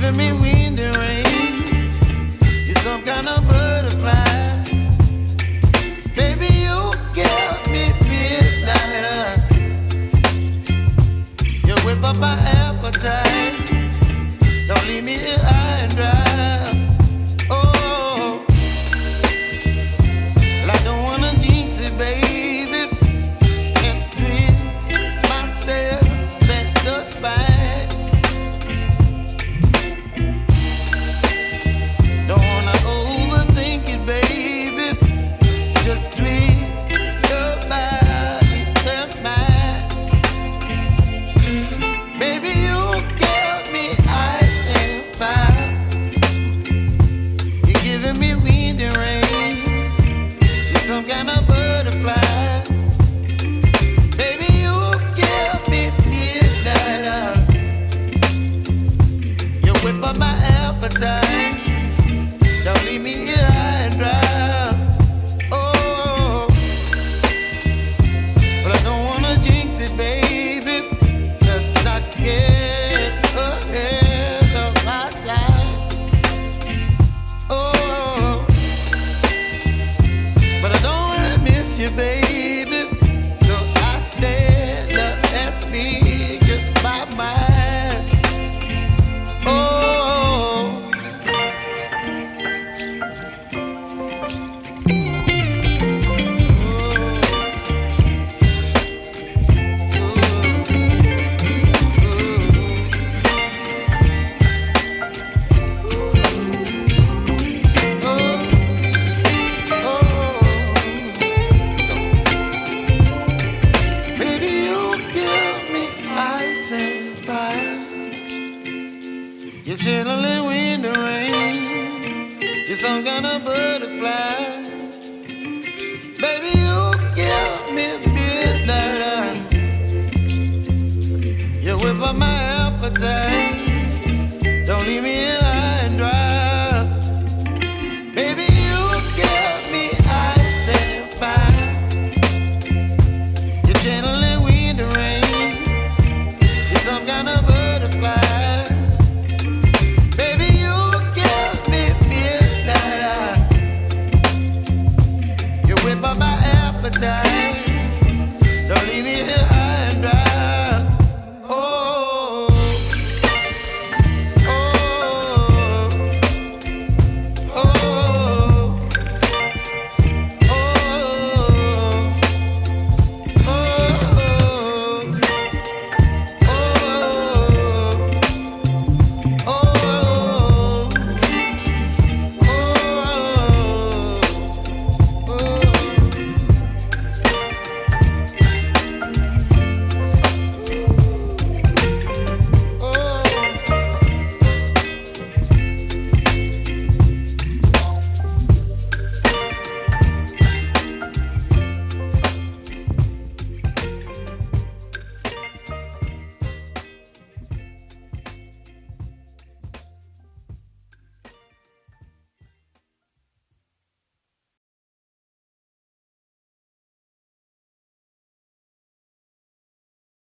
giving me wind and rain. You're some kind of butterfly. Baby, you give me midnight. You whip up my appetite. Don't leave me here high and dry. Oh, well, I don't wanna jinx it, baby, and twist myself at the spine. Don't wanna overthink it, baby. It's just twist your body and mine. Baby, you give me ice and fire. You're giving me wind and rain. You're some kind of butterfly. Baby, you give me midnight. You whip up my appetite. Don't leave me here high and dry. Oh, but I don't wanna jinx it, baby. Let's not get ahead of my time. Oh, but I don't wanna miss you, baby. So I stand up and speak just my mind. Oh. Baby, you give me ice and fire. You're chilling wind and rain. You're some kind of butterfly. Baby, you give me midnight. You whip up my appetite. Don't leave me